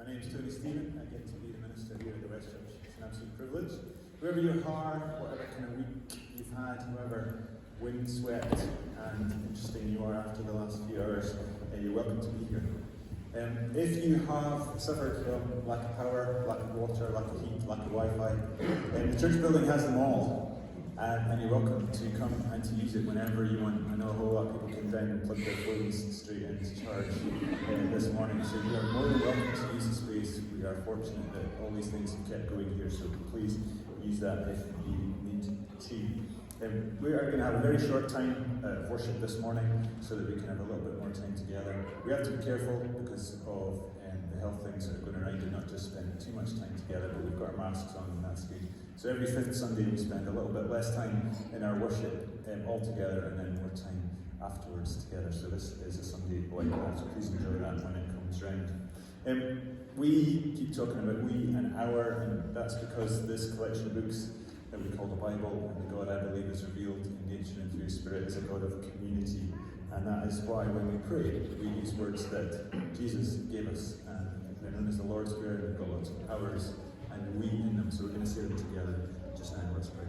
My name is Tony Stephen. I get to be the minister here at the West Church. It's an absolute privilege. Whoever you are, whatever kind of week you've had, whoever wind swept and interesting you are after the last few hours, you're welcome to be here. If you have suffered from lack of power, lack of water, lack of heat, lack of Wi-Fi, the church building has them all. And you're welcome to come and to use it whenever you want. I know a whole lot of people came down and plugged their phones straight into charge this morning, so you are more than welcome to use the space. We are fortunate that all these things have kept going here, so please use that if you need to. We are going to have a very short time of worship this morning so that we can have a little bit more time together. We have to be careful because of the health things that are going around and not just spend too much time together, but we've got our masks on and that's good. So every fifth Sunday we spend a little bit less time in our worship all together and then more time afterwards together. So this is a Sunday like that, so please enjoy that when it comes round. We keep talking about we and our, and that's because this collection of books that we call the Bible and the God I believe is revealed in nature and through Spirit is a God of community. And that is why when we pray, we use words that Jesus gave us, and they're known as the Lord's Prayer and God, ours, and we in them. So we're going to say them together just now. Let's pray.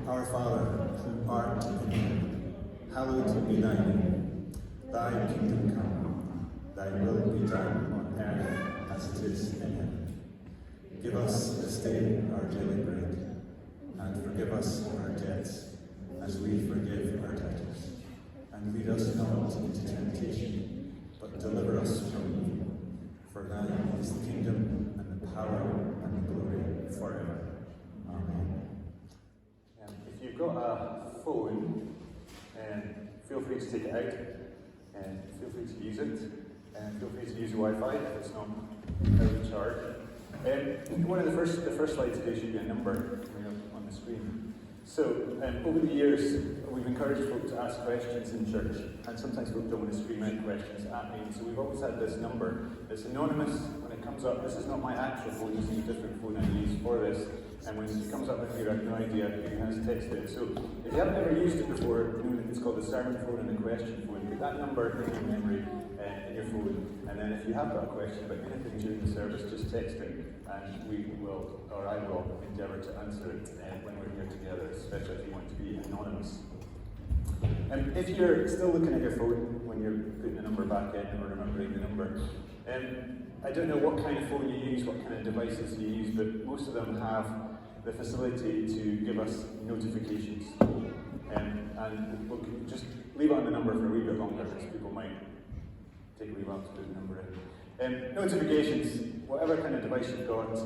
Our Father, who art in heaven, hallowed be thy name. Thy kingdom come, thy will be done on earth as it is in heaven. Give us this day our daily bread, and forgive us our debts, as we forgive our debtors. And lead us not into temptation, but deliver us from evil. For thine is the kingdom, and the power, and the glory, forever. Amen. If you've got a phone, feel free to take it out, and feel free to use it, and feel free to use your Wi-Fi if it's not out of charge. One of the first slides today should be a number on the screen. So over the years, we've encouraged folk to ask questions in church, and sometimes folk don't want to scream out questions at me. So we've always had this number. It's anonymous. When it comes up, this is not my actual phone. This is a different phone I use for this. And when it comes up with you, I have no idea who has texted. So if you haven't ever used it before, it's called the sermon phone and the question phone. Put that number in your memory in your phone, and then if you have got a question about anything during the service, just text it, and we will, or I will, endeavour to answer it when we're here together, especially if you want to be anonymous. And if you're still looking at your phone when you're putting the number back in or remembering the number, I don't know what kind of phone you use, what kind of devices you use, but most of them have the facility to give us notifications. And we'll just leave on the number for a wee bit longer, because people might take a wee while to put the number in. Notifications, whatever kind of device you've got.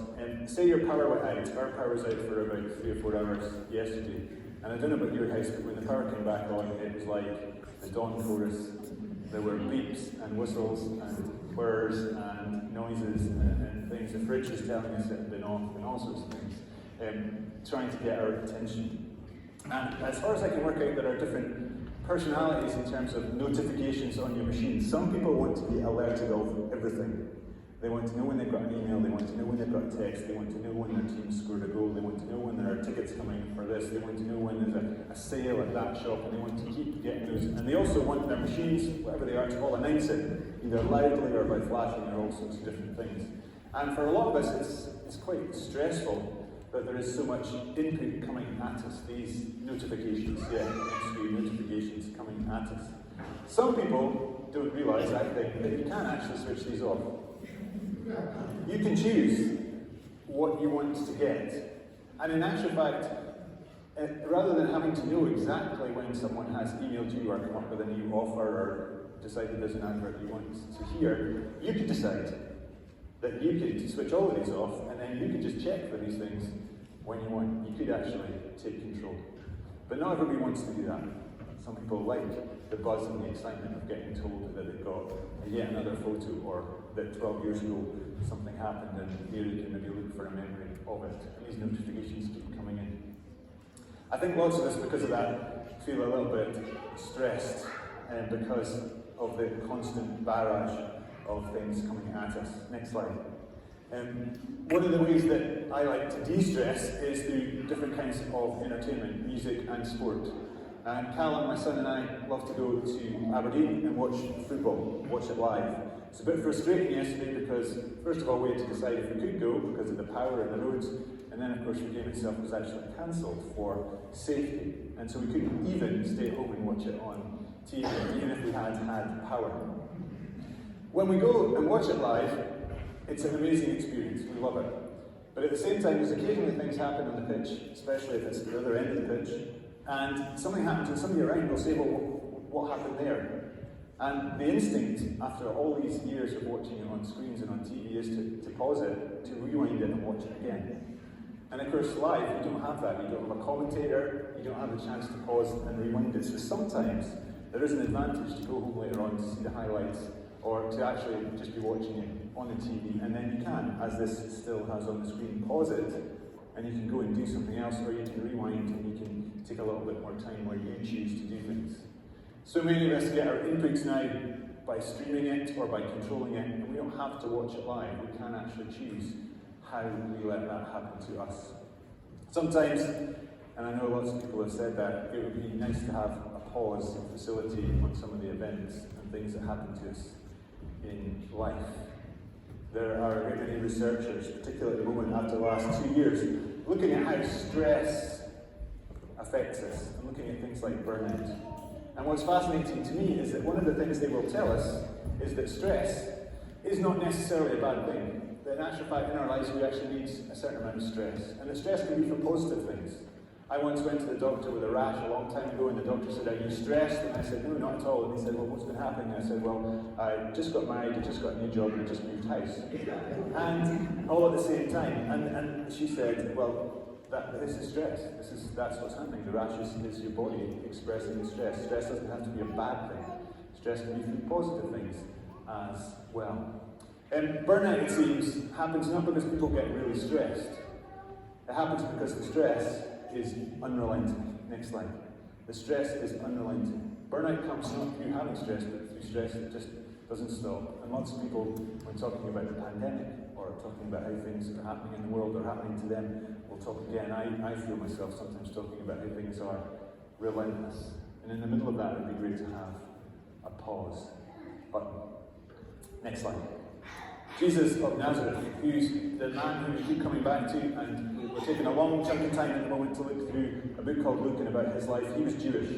Say your power went out. Our power was out for about 3 or 4 hours yesterday. And I don't know about your house, but when the power came back on, it was like the dawn chorus. There were beeps and whistles and whirs and noises and things. The fridge was telling us it had been off and all sorts of things, trying to get our attention. And as far as I can work out, there are different personalities in terms of notifications on your machine. Some people want to be alerted of everything. They want to know when they've got an email, they want to know when they've got a text, they want to know when their team scored a goal, they want to know when there are tickets coming for this, they want to know when there's a sale at that shop, and they want to keep getting those. And they also want their machines, whatever they are, to all announce it, either loudly or by flashing or all sorts of different things. And for a lot of us, it's quite stressful that there is so much input coming at us, these notifications, notifications coming at us. Some people don't realise, I think, that you can actually switch these off. You can choose what you want to get. And in actual fact, rather than having to know exactly when someone has emailed you or come up with a new offer or decided there's an advert you want to hear, you could decide that you could switch all of these off, and then you could just check for these things when you want. You could actually take control. But not everybody wants to do that. Some people like the buzz and the excitement of getting told that they've got yet another photo, or that 12 years ago something happened and here they can maybe look for a memory of it. And these notifications keep coming in. I think lots of us, because of that, feel a little bit stressed because of the constant barrage of things coming at us. Next slide. One of the ways that I like to de-stress is through different kinds of entertainment, music and sport. And Callum, my son, and I love to go to Aberdeen and watch football, watch it live. It's a bit frustrating yesterday because, first of all, we had to decide if we could go because of the power and the roads, and then, of course, the game itself was actually cancelled for safety. And so we couldn't even stay at home and watch it on TV, even if we had had power. When we go and watch it live, it's an amazing experience. We love it. But at the same time, there's occasionally things happen on the pitch, especially if it's at the other end of the pitch, and something happens and somebody around will say, well, what happened there? And the instinct, after all these years of watching it on screens and on TV, is to pause it, to rewind it and watch it again. And of course, live, you don't have that. You don't have a commentator, you don't have the chance to pause and rewind it. So sometimes there is an advantage to go home later on to see the highlights, or to actually just be watching it on the TV, and then you can, as this still has on the screen, pause it, and you can go and do something else, or you can rewind and you can take a little bit more time where you choose to do things. So many of us get our inputs now by streaming it or by controlling it, and we don't have to watch it live. We can actually choose how we let that happen to us. Sometimes, and I know lots of people have said that, it would be nice to have a pause facility on some of the events and things that happen to us in life. There are a great many researchers, particularly at the moment after the last 2 years, looking at how stress affects us and looking at things like burnout. And what's fascinating to me is that one of the things they will tell us is that stress is not necessarily a bad thing. That in actual fact, in our lives, we actually need a certain amount of stress. And that stress can be for positive things. I once went to the doctor with a rash a long time ago, and the doctor said, "Are you stressed?" And I said, "No, not at all." And he said, "Well, what's been happening?" And I said, "Well, I just got married, I just got a new job, and I just moved house." And all at the same time. And she said, "Well, this is stress. That's what's happening. The rash is your body expressing the stress. Stress doesn't have to be a bad thing. Stress can be positive things as well." And burnout, it seems, happens not because people get really stressed. It happens because the stress is unrelenting. Next slide. The stress is unrelenting. Burnout comes not through having stress, but through stress that just doesn't stop. And lots of people, when talking about the pandemic, or talking about how things are happening in the world or happening to them, will talk again. I feel myself sometimes talking about how things are relentless. And in the middle of that, it would be great to have a pause button. Next slide. Jesus of Nazareth, who's the man who we keep coming back to, and we're taking a long chunk of time at the moment to look through a book called Luke and about his life. He was Jewish.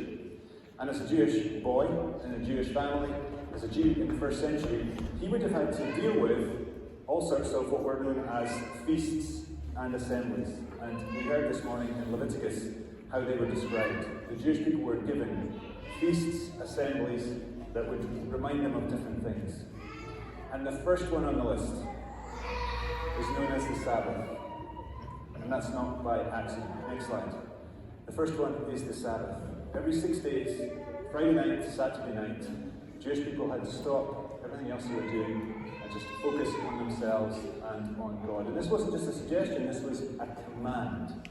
And as a Jewish boy in a Jewish family, as a Jew in the first century, he would have had to deal with all sorts of what were known as feasts and assemblies. And we heard this morning in Leviticus how they were described. The Jewish people were given feasts, assemblies that would remind them of different things. And the first one on the list is known as the Sabbath. And that's not by accident. Next slide. The first one is the Sabbath. Every 6 days, Friday night to Saturday night, Jewish people had to stop everything else they were doing and just focus on themselves and on God. And this wasn't just a suggestion, this was a command.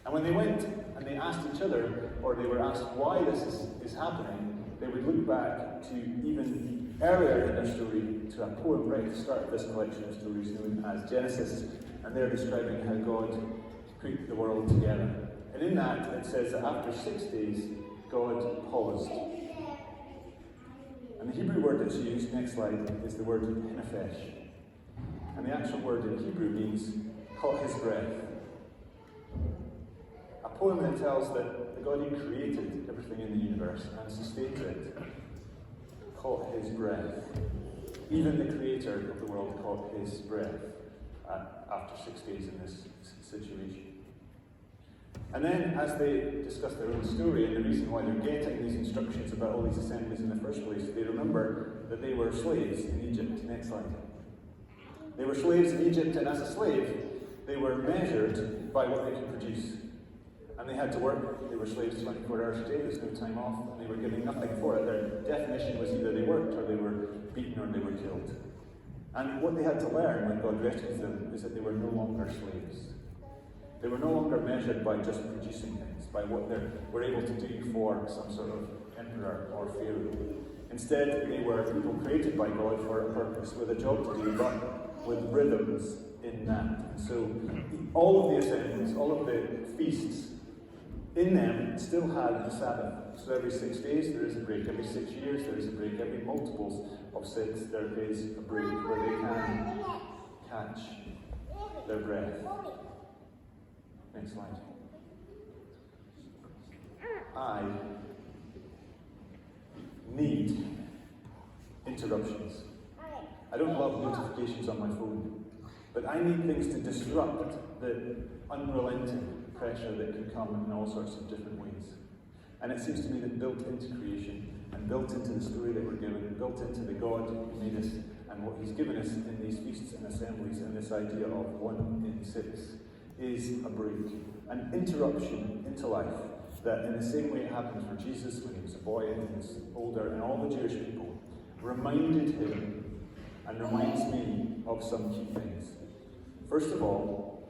And when they went and they asked each other, or they were asked why this is happening, they would look back to even earlier in their story, to a poem right at the start of this collection of stories known as Genesis, and they're describing how God put the world together. And in that, it says that after 6 days, God paused. And the Hebrew word that's used, next slide, is the word nefesh. And the actual word in Hebrew means caught his breath. A poem that tells that the God who created everything in the universe and sustains it caught his breath. Even the creator of the world caught his breath after 6 days in this situation. And then, as they discuss their own story and the reason why they're getting these instructions about all these assemblies in the first place, they remember that they were slaves in Egypt. Next slide. They were slaves in Egypt, and as a slave, they were measured by what they could produce. And they had to work. They were slaves 24 hours a day, there's no time off, and they were getting nothing for it. Their definition was either they worked, or they were beaten, or they were killed. And what they had to learn when God rescued them is that they were no longer slaves. They were no longer measured by just producing things, by what they were able to do for some sort of emperor or pharaoh. Instead, they were people created by God for a purpose, with a job to do, but with rhythms in that. And so all of the assemblies, all of the feasts, in them still had the Sabbath. So every 6 days there is a break, every 6 years there is a break, every multiples of 6 there is a break where they can catch their breath. Next slide. I need interruptions. I don't love notifications on my phone, but I need things to disrupt the unrelenting pressure that can come in all sorts of different ways. And it seems to me that built into creation, and built into the story that we're given, and built into the God who made us, and what he's given us in these feasts and assemblies, and this idea of 1 in 6, is a break, an interruption into life, that in the same way it happened for Jesus when he was a boy and he was older, and all the Jewish people, reminded him and reminds me of some key things. First of all,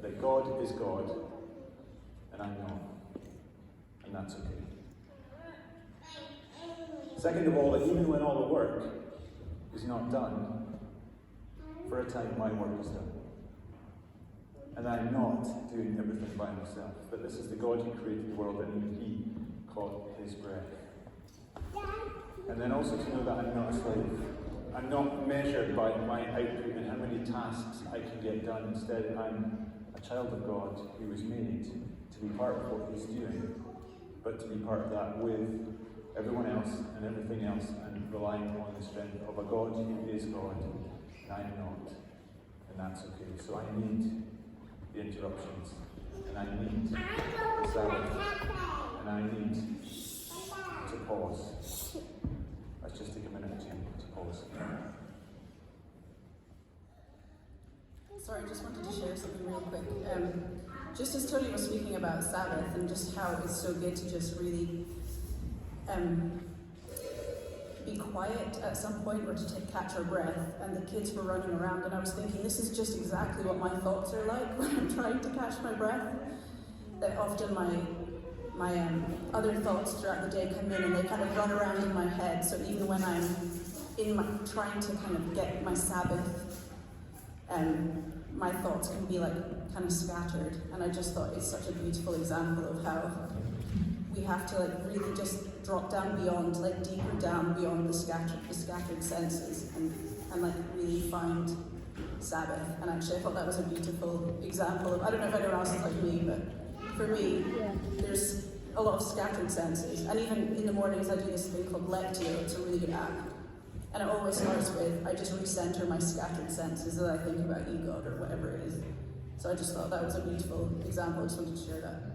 that God is God, and I'm not. And that's okay. Second of all, that even when all the work is not done, for a time my work is done. And I'm not doing everything by myself, but this is the God who created the world, and even he caught his breath. And then also to know that I'm not a slave. I'm not measured by my output and how many tasks I can get done. Instead, I'm a child of God who was made to be part of what he's doing, but to be part of that with everyone else and everything else, and relying on the strength of a God who is God, and I'm not. And that's okay. So I need the interruptions, and I need the Sabbath, and I need to pause. Let's just take a minute or two to pause. Sorry, I just wanted to share something real quick. Just as Tony was speaking about Sabbath and just how it's so good to just really be quiet at some point, or to catch our breath, and the kids were running around, and I was thinking, this is just exactly what my thoughts are like when I'm trying to catch my breath. That often my other thoughts throughout the day come in, and they kind of run around in my head. So even when I'm trying to kind of get my Sabbath, my thoughts can be like kind of scattered. And I just thought it's such a beautiful example of how we have to like really just drop down beyond, like deeper down beyond the scattered senses, and like really find Sabbath. And actually I thought that was a beautiful example of, I don't know if anyone else is like me, but for me, there's a lot of scattered senses. And even in the mornings I do this thing called Lectio. It's a really good app. And it always starts with, I just recenter my scattered senses as I think about God or whatever it is. So I just thought that was a beautiful example. I just wanted to share that.